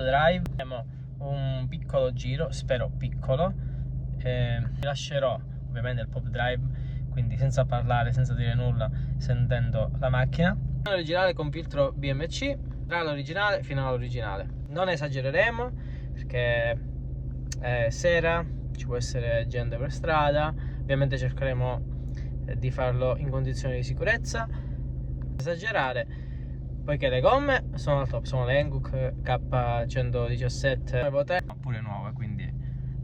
drive, faremo un piccolo giro, spero piccolo. Vi lascerò ovviamente il pop drive, quindi senza parlare, senza dire nulla, sentendo la macchina. Originale con filtro BMC, tra l'originale fino all'originale. Non esagereremo perché è sera, ci può essere gente per strada, ovviamente cercheremo di farlo in condizioni di sicurezza. Esagerare, poiché le gomme sono al top, sono le Hankook K117 Evo 3, pure nuove, quindi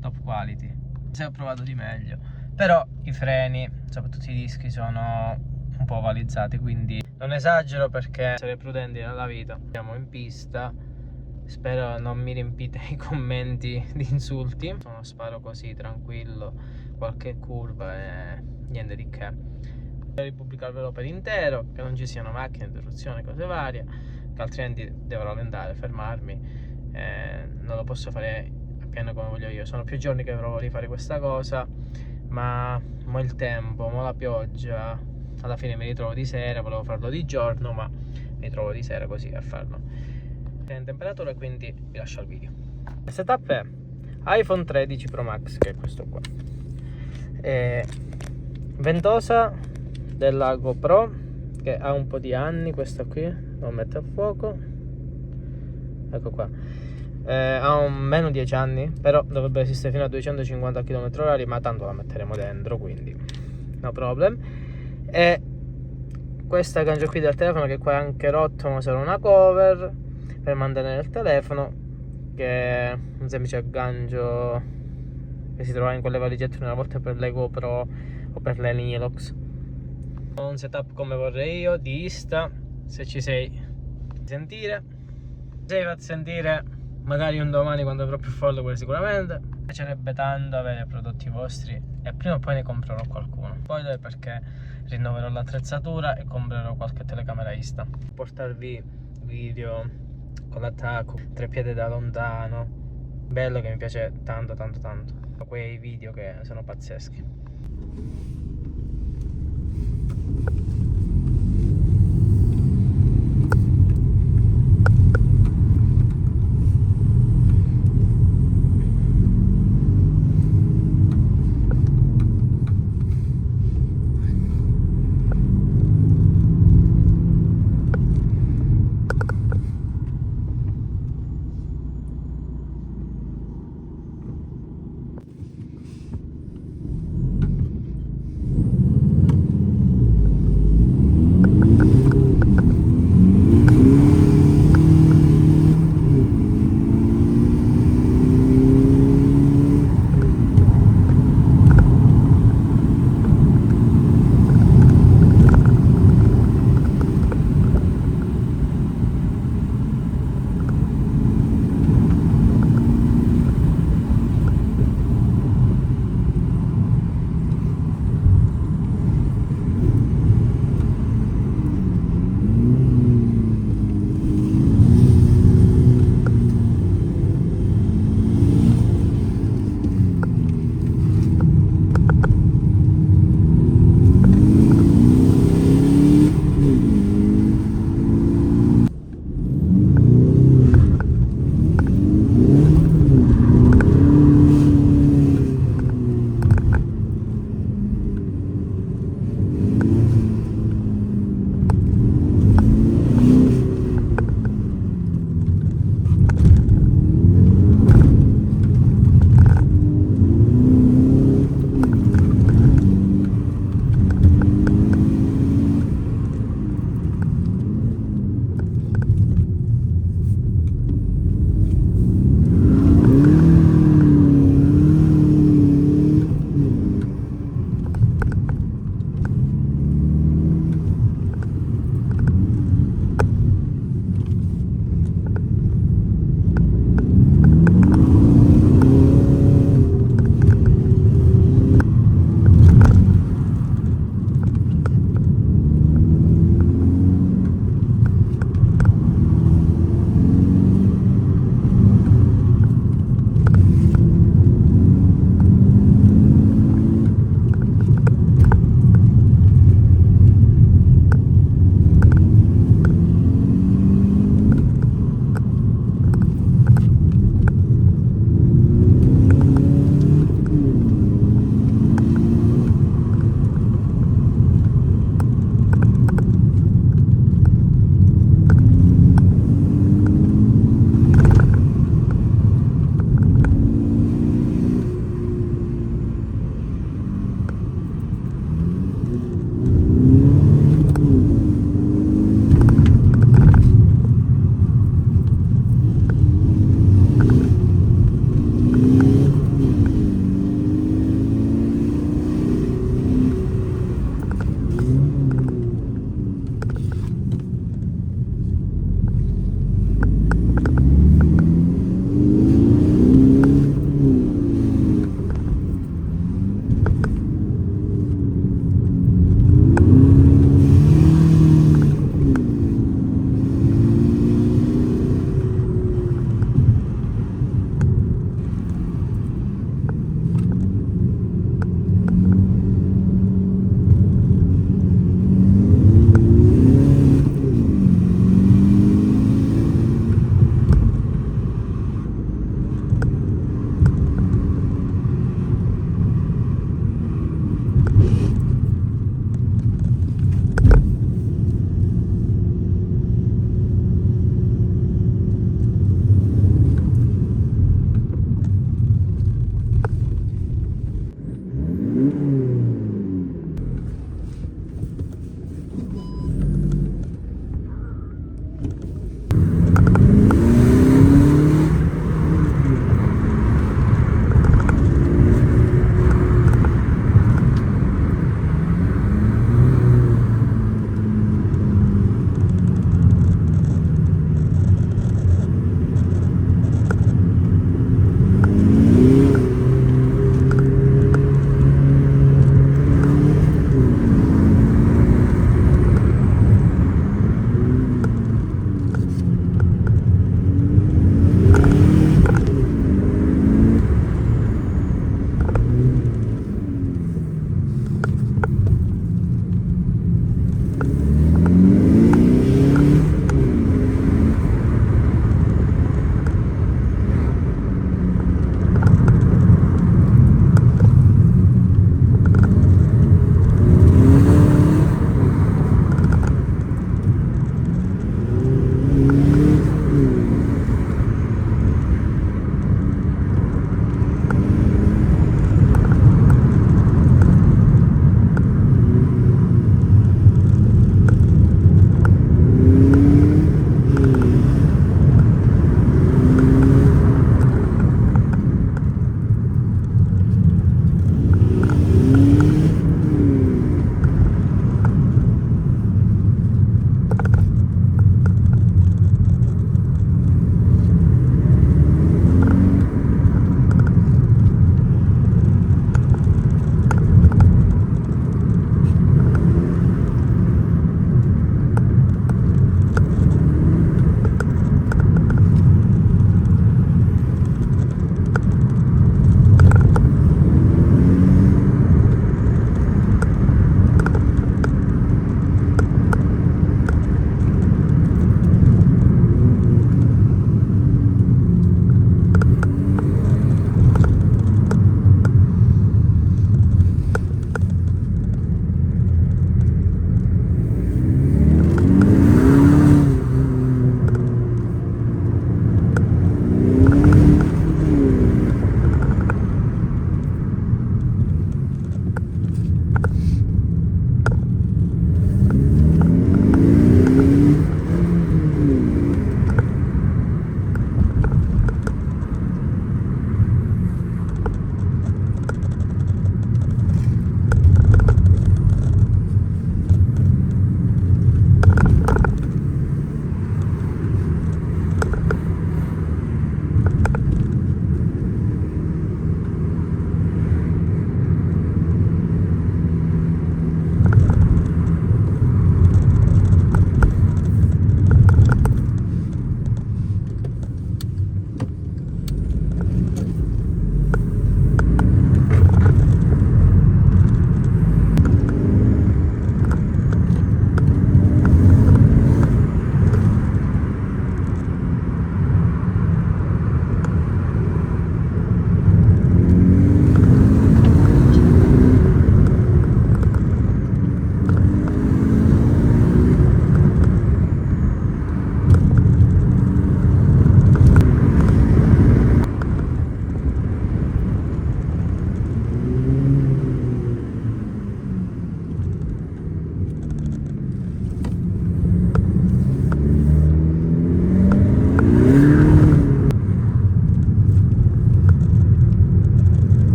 top quality. Se ho provato di meglio, però i freni, soprattutto i dischi, sono un po' ovalizzati, quindi non esagero perché essere prudenti nella vita. Siamo in pista, spero non mi riempite i commenti di insulti. Sono sparo così tranquillo, qualche curva e niente di che. Spero di pubblicarvelo per intero, che non ci siano macchine, interruzioni, cose varie, che altrimenti devo rallentare, fermarmi, non lo posso fare appieno come voglio io. Sono più giorni che provo di fare questa cosa, ma mo il tempo, mo la pioggia, alla fine mi ritrovo di sera. Volevo farlo di giorno, ma mi trovo di sera così a farlo. È in temperatura, quindi vi lascio il video. Il setup è iPhone 13 Pro Max, che è questo qua, ventosa della GoPro, che ha un po' di anni, questa qui, lo metto a fuoco, ecco qua, ha meno 10 anni, però dovrebbe esistere fino a 250 km/h, ma tanto la metteremo dentro, quindi no problem. E questo aggancio qui del telefono, che qua è anche rotto, ma sarà una cover per mantenere il telefono, che è un semplice aggancio che si trova in quelle valigette una volta per le GoPro o per le Nilox. Un setup come vorrei io, di Insta. Se ci sei sentire, se vi fate sentire magari un domani quando avrò più follower, sicuramente. Mi piacerebbe tanto avere prodotti vostri e prima o poi ne comprerò qualcuno. Poi perché rinnoverò l'attrezzatura e comprerò qualche telecamera Insta, portarvi video con l'attacco, treppiede da lontano, bello, che mi piace tanto tanto tanto. Quei video che sono pazzeschi.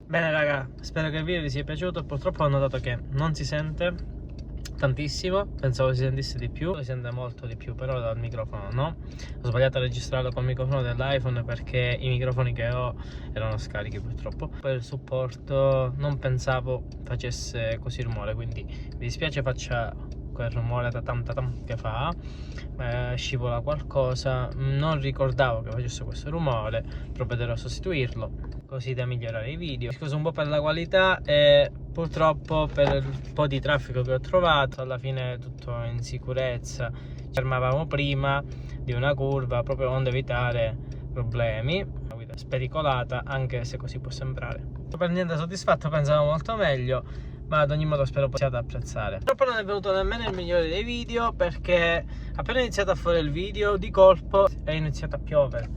Bene raga, spero che il video vi sia piaciuto. Purtroppo ho notato che non si sente tantissimo, pensavo si sentisse di più, si sente molto di più, però dal microfono no. Ho sbagliato a registrarlo col microfono dell'iPhone perché i microfoni che ho erano scarichi purtroppo. Per il supporto non pensavo facesse così rumore, quindi mi dispiace faccia quel rumore tatam che fa, scivola qualcosa, non ricordavo che facesse questo rumore, provvederò a sostituirlo così da migliorare i video. Scuso un po' per la qualità e purtroppo per il po' di traffico che ho trovato, alla fine tutto in sicurezza. Ci fermavamo prima di una curva proprio onde evitare problemi. Una guida spericolata, anche se così può sembrare. Per niente soddisfatto, pensavo molto meglio, ma ad ogni modo spero possiate apprezzare. Purtroppo non è venuto nemmeno il migliore dei video, perché appena iniziato a fare il video di colpo è iniziato a piovere,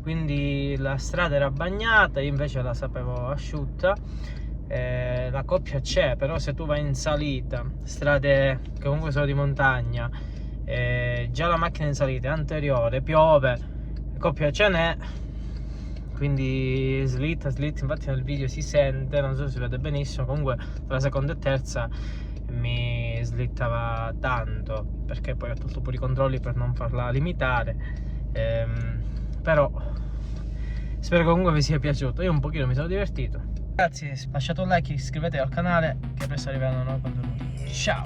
quindi la strada era bagnata, io invece la sapevo asciutta. La coppia c'è, però se tu vai in salita, strade che comunque sono di montagna, già la macchina in salita è anteriore, piove, coppia ce n'è, quindi slitta, infatti nel video si sente, non so se si vede benissimo, comunque tra la seconda e terza mi slittava tanto, perché poi ho tolto un po' di controlli per non farla limitare, però spero che comunque vi sia piaciuto. Io un pochino mi sono divertito. Ragazzi, lasciate un like, iscrivetevi al canale, che presto arriveranno nuovi contenuti. Ciao!